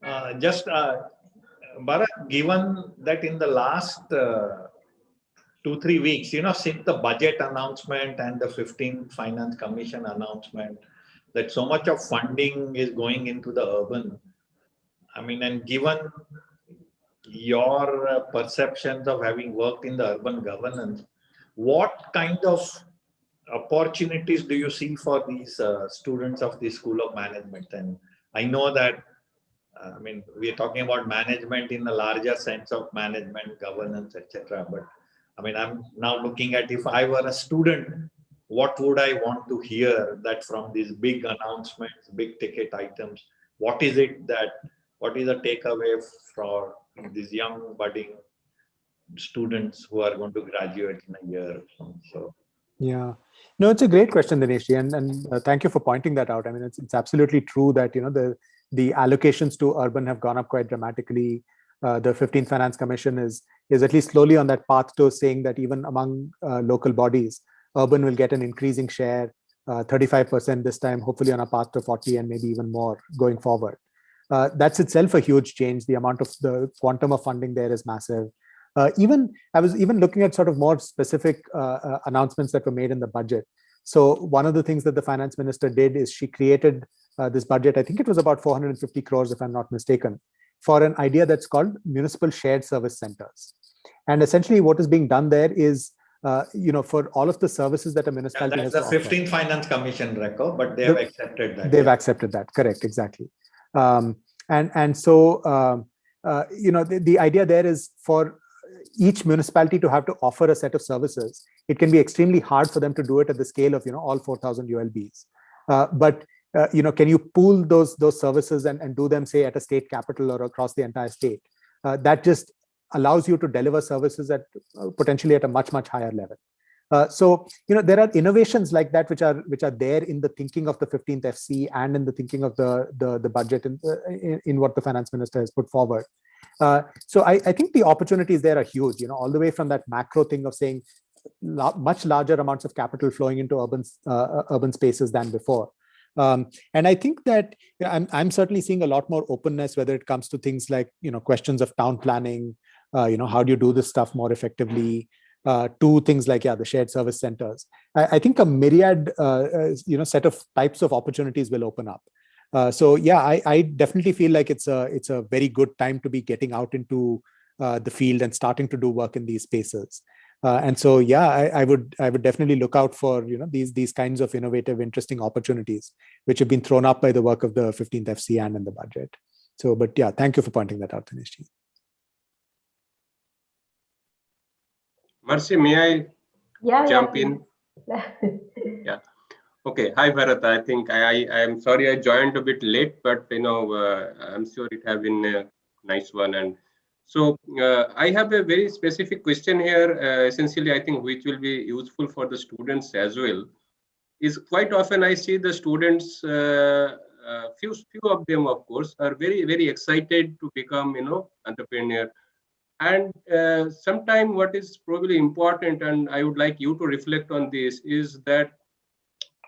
Bharath, given that in the last 2-3 weeks, since the budget announcement and the 15th Finance Commission announcement, that so much of funding is going into the urban. I mean, and given your perceptions of having worked in the urban governance, what kind of opportunities do you see for these students of the School of Management? And I know that, we are talking about management in a larger sense of management, governance, etc. But I'm now looking at, if I were a student, what would I want to hear that from these big announcements, big ticket items? What is the takeaway for these young budding students who are going to graduate in a year? So yeah, no, it's a great question, Dinesh, and thank you for pointing that out. I mean, it's absolutely true that the allocations to urban have gone up quite dramatically. The 15th Finance Commission is at least slowly on that path to saying that even among local bodies, urban will get an increasing share, 35% this time, hopefully on a path to 40 and maybe even more going forward. That's itself a huge change. The amount of the quantum of funding there is massive. I was even looking at sort of more specific announcements that were made in the budget. So one of the things that the finance minister did is she created this budget. I think it was about 450 crores, if I'm not mistaken, for an idea that's called municipal shared service centers. And essentially what is being done there is, for all of the services that a municipality has to offer. That's the 15th Finance Commission record, but they have accepted that. They've accepted that, correct, exactly. So the idea there is for each municipality to have to offer a set of services. It can be extremely hard for them to do it at the scale of all 4,000 ULBs. But can you pool those services and do them, say, at a state capital or across the entire state? That just allows you to deliver services at potentially at a much higher level. So there are innovations like that which are there in the thinking of the 15th FC and in the thinking of the budget in what the finance minister has put forward. So I think the opportunities there are huge. All the way from that macro thing of saying much larger amounts of capital flowing into urban spaces than before, And I think that I'm certainly seeing a lot more openness, whether it comes to things like, questions of town planning, how do you do this stuff more effectively, to things like, the shared service centers. I think a myriad, set of types of opportunities will open up. So I definitely feel like it's a very good time to be getting out into the field and starting to do work in these spaces. And so, I would definitely look out for these kinds of innovative, interesting opportunities which have been thrown up by the work of the 15th FC and in the budget. So, but thank you for pointing that out, Dinesh. Mercy, may I jump in? Yeah. Okay. Hi, Bharath. I think I am sorry I joined a bit late, but I'm sure it has been a nice one. And so I have a very specific question here. Essentially, I think which will be useful for the students as well. Is quite often I see the students, few of them, of course, are very, very excited to become, entrepreneur. And sometime what is probably important, and I would like you to reflect on this, is that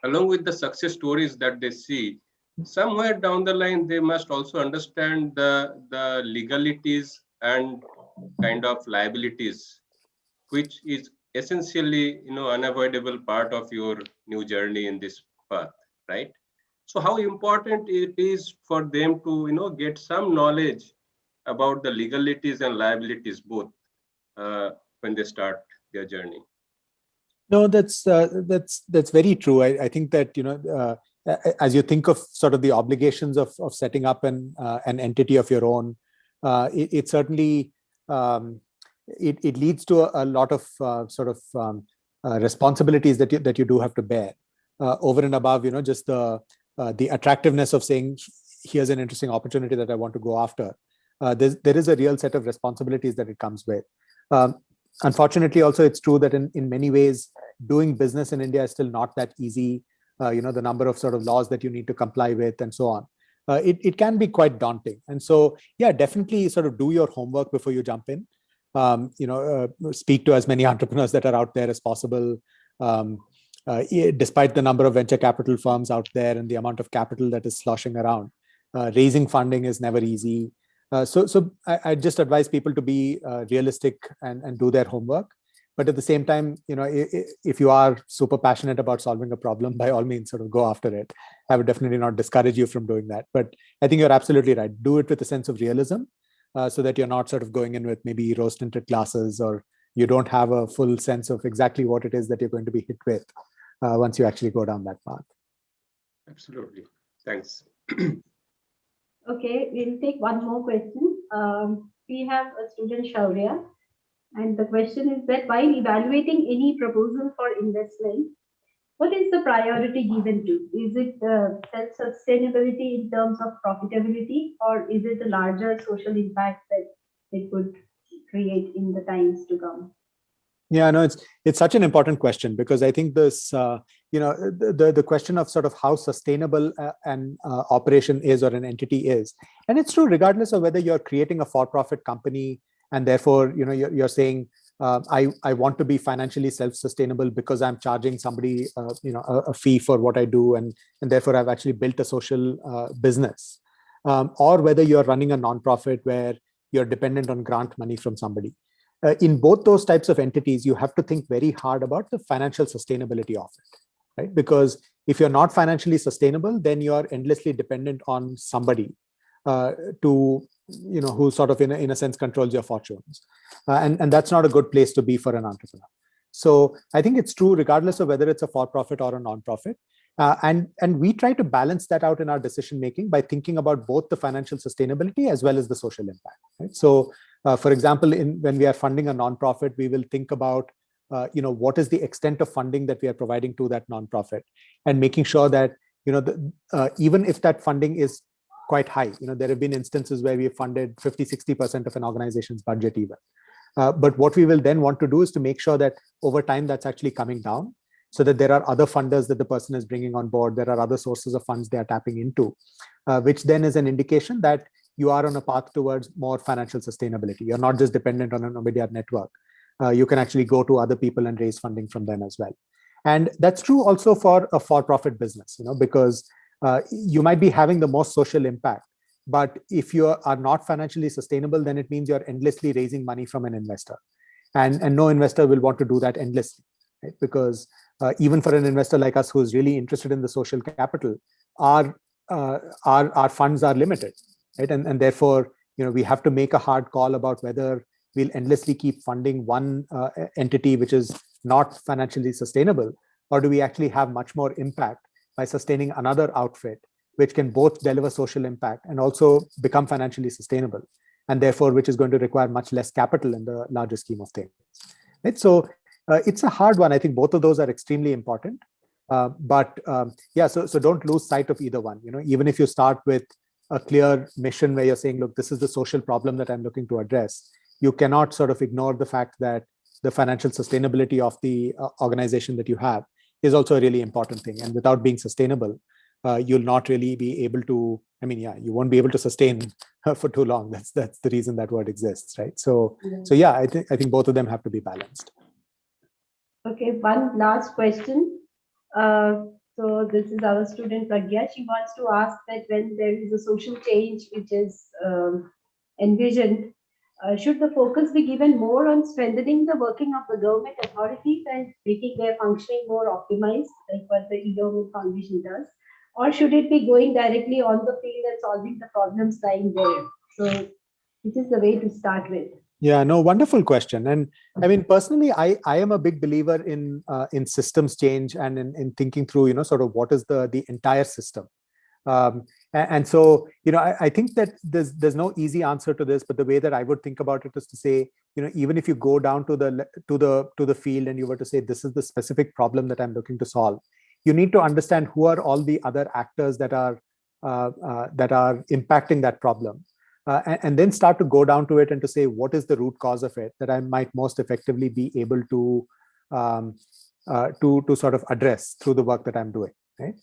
along with the success stories that they see, somewhere down the line, they must also understand the legalities and kind of liabilities, which is essentially, unavoidable part of your new journey in this path, right? So how important it is for them to, get some knowledge about the legalities and liabilities both when they start their journey. No, that's very true. I think that as you think of sort of the obligations of setting up an entity of your own, it certainly it leads to a lot of responsibilities that you do have to bear over and above just the attractiveness of saying, here's an interesting opportunity that I want to go after. There is a real set of responsibilities that it comes with. Unfortunately, also, it's true that in many ways, doing business in India is still not that easy. The number of sort of laws that you need to comply with and so on. It can be quite daunting. And so, definitely sort of do your homework before you jump in. Speak to as many entrepreneurs that are out there as possible. Despite the number of venture capital firms out there and the amount of capital that is sloshing around, raising funding is never easy. So I just advise people to be realistic and do their homework. But at the same time, if you are super passionate about solving a problem, by all means, sort of go after it. I would definitely not discourage you from doing that. But I think you're absolutely right. Do it with a sense of realism, so that you're not sort of going in with maybe rose-tinted glasses, or you don't have a full sense of exactly what it is that you're going to be hit with once you actually go down that path. Absolutely. Thanks. Okay, we'll take one more question. We have a student, Shaurya, and the question is that while evaluating any proposal for investment, what is the priority given to? Is it self-sustainability in terms of profitability, or is it the larger social impact that it could create in the times to come? Yeah, no, it's such an important question, because I think this, the question of sort of how sustainable an operation is or an entity is, and it's true regardless of whether you're creating a for-profit company and therefore you're saying I want to be financially self-sustainable because I'm charging somebody a fee for what I do, and therefore I've actually built a social business, or whether you're running a nonprofit where you're dependent on grant money from somebody. In both those types of entities, you have to think very hard about the financial sustainability of it, right? Because if you're not financially sustainable, then you're endlessly dependent on somebody who sort of in a sense controls your fortunes, and that's not a good place to be for an entrepreneur. So I think it's true regardless of whether it's a for-profit or a non-profit, and we try to balance that out in our decision making by thinking about both the financial sustainability as well as the social impact, right? So for example, when we are funding a non-profit, we will think about what is the extent of funding that we are providing to that non-profit, and making sure that even if that funding is quite high, there have been instances where we have funded 50-60% of an organization's budget even. But what we will then want to do is to make sure that over time that's actually coming down, so that there are other funders that the person is bringing on board. There are other sources of funds they are tapping into, which then is an indication that you are on a path towards more financial sustainability. You're not just dependent on an Omidyar network. You can actually go to other people and raise funding from them as well. And that's true also for a for-profit business, because you might be having the most social impact. But if you are not financially sustainable, then it means you're endlessly raising money from an investor. And no investor will want to do that endlessly, right? Because even for an investor like us who's really interested in the social capital, our funds are limited, right? And therefore, we have to make a hard call about whether we'll endlessly keep funding one entity which is not financially sustainable, or do we actually have much more impact by sustaining another outfit which can both deliver social impact and also become financially sustainable, and therefore which is going to require much less capital in the larger scheme of things, right? So it's a hard one. I think both of those are extremely important, but so don't lose sight of either one. Even if you start with a clear mission where you're saying, look, this is the social problem that I'm looking to address, you cannot sort of ignore the fact that the financial sustainability of the organization that you have is also a really important thing. And without being sustainable, you'll not really be able to, you won't be able to sustain for too long. That's the reason that word exists, right? So I think both of them have to be balanced. Okay, one last question. So this is our student Pragya. She wants to ask that when there is a social change which is envisioned, should the focus be given more on strengthening the working of the government authorities and making their functioning more optimized, like what the e-government foundation does? Or should it be going directly on the field and solving the problems lying there? So this is the way to start with. Yeah, no, wonderful question. And personally, I am a big believer in systems change and in thinking through, sort of what is the entire system. And so, I think that there's no easy answer to this, but the way that I would think about it is to say, even if you go down to the field and you were to say, this is the specific problem that I'm looking to solve, you need to understand who are all the other actors that are impacting that problem. And then start to go down to it and to say, what is the root cause of it that I might most effectively be able to sort of address through the work that I'm doing, right?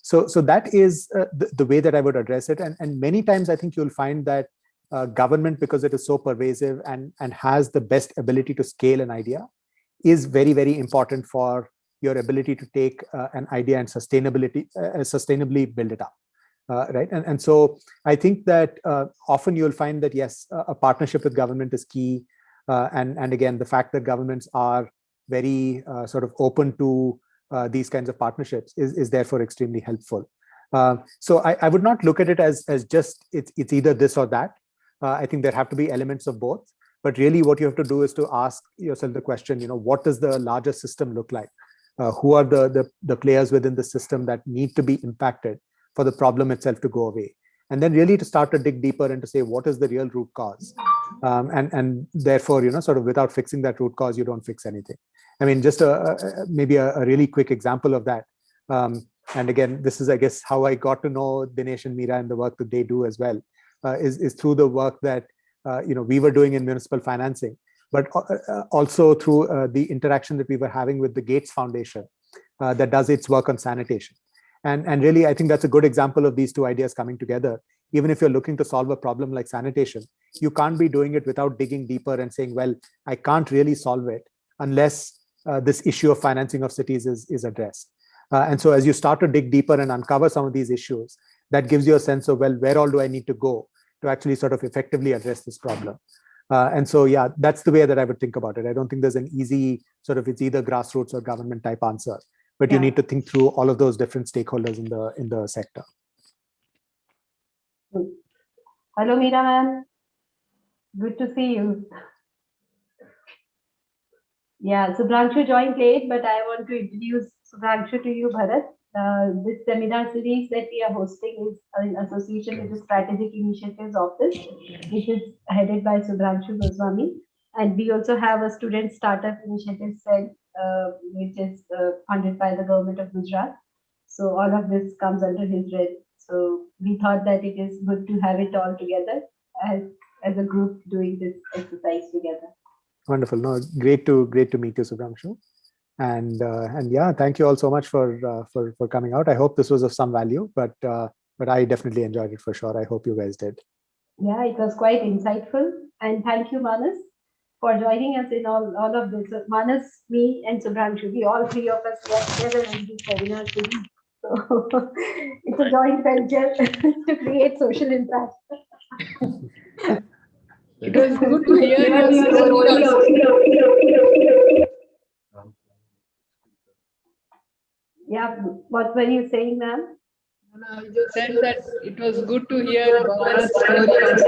So that is the way that I would address it. And many times I think you'll find that government, because it is so pervasive and has the best ability to scale an idea, is very, very important for your ability to take an idea and sustainably build it up. Right. And so I think that often you'll find that, yes, a partnership with government is key. And again, the fact that governments are very sort of open to these kinds of partnerships is therefore extremely helpful. So I would not look at it as just it's either this or that. I think there have to be elements of both. But really what you have to do is to ask yourself the question, what does the larger system look like? Who are the players within the system that need to be impacted for the problem itself to go away? And then really to start to dig deeper and to say, what is the real root cause? And therefore, sort of without fixing that root cause, you don't fix anything. Just maybe a really quick example of that. And again, this is, I guess, how I got to know Dinesh and Meera and the work that they do as well, is through the work that, we were doing in municipal financing, but also through the interaction that we were having with the Gates Foundation that does its work on sanitation. And really, I think that's a good example of these two ideas coming together. Even if you're looking to solve a problem like sanitation, you can't be doing it without digging deeper and saying, well, I can't really solve it unless this issue of financing of cities is addressed. And so as you start to dig deeper and uncover some of these issues, that gives you a sense of, well, where all do I need to go to actually sort of effectively address this problem? And so, yeah, that's the way that I would think about it. I don't think there's an easy sort of, it's either grassroots or government type answer. But you need to think through all of those different stakeholders in the sector. Hello, Meera ma'am. Good to see you. Yeah, Subhranshu joined late, but I want to introduce Subhranshu to you, Bharath. This seminar series that we are hosting is in association with the Strategic Initiatives Office, which is headed by Subhranshu Goswami. And we also have a student startup initiative cell, which is funded by the government of Gujarat. So all of this comes under his reign. So we thought that it is good to have it all together as a group doing this exercise together. Wonderful. No, great to meet you, Subhranshu. And yeah, thank you all so much for coming out. I hope this was of some value, but I definitely enjoyed it for sure. I hope you guys did. Yeah, it was quite insightful. And thank you, Manas, for joining us in all of this. So Manas, me, and Subhranshu, we all three of us were together in this webinar series. So It's a joint venture to create social impact. It was good to hear your story also. Yeah, what were you saying, ma'am? I just said that it was good to hear Bharath's story also.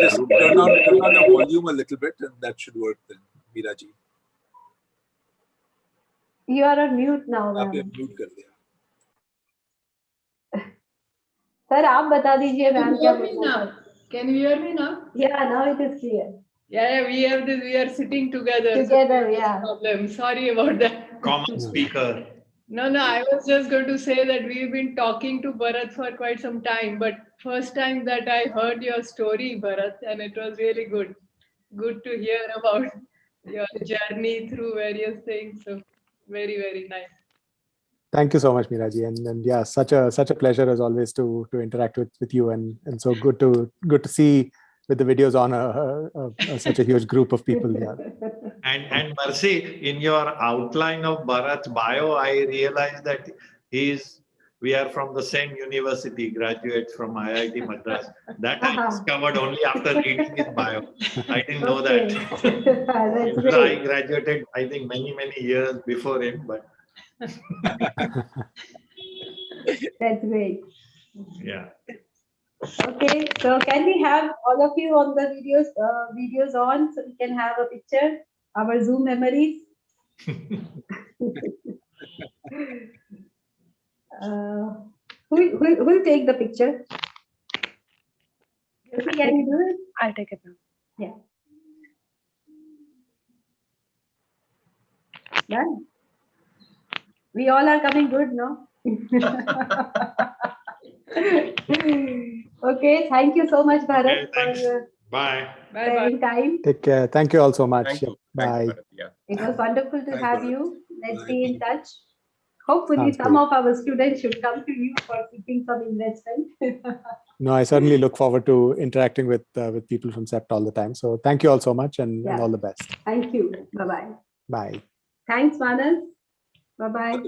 Just turn on the volume a little bit, and that should work then, Meeraji. You are on mute now, आप ma'am. mute कर दिया. Sir, आप बता दीजिए Can ma'am you क्या hear me बोलना now? Can you hear me now? Yeah, now it is clear. Yeah, we have this. We are sitting together. Together, so yeah. Problem. Sorry about that. Common speaker. No, I was just going to say that we've been talking to Bharath for quite some time, but first time that I heard your story, Bharath, and it was really good. Good to hear about your journey through various things. So very, very nice. Thank you so much, Meeraji, and yeah, such a pleasure as always to interact with you, and so good to see with the videos on such a huge group of people. Yeah. And Mercy, in your outline of Bharath's bio, I realized that we are from the same university, graduates from IIT Madras. That I discovered only after reading his bio. I didn't know that. That's I graduated, I think, many years before him, but That's great. yeah. Okay, so can we have all of you on the videos on so we can have a picture, our Zoom memories? Who will take the picture? Can you do it? I'll take it now. Yeah. Done. We all are coming good, no? Okay, thank you so much, Bharath, Okay, thanks. for Bye. spending time. Take care. Thank you all so much. Thank you. Bye. Thanks, Bharath. Yeah. It was wonderful to Thanks, have Bharath. you. Let's Bye. be in touch. Hopefully, Sounds some great. of our students should come to you for seeking some investment. No, I certainly look forward to interacting with people from CEPT all the time. So thank you all so much, and Yeah. all the best. Thank you. Bye-bye. Bye. Thanks, Manas. Bye-bye.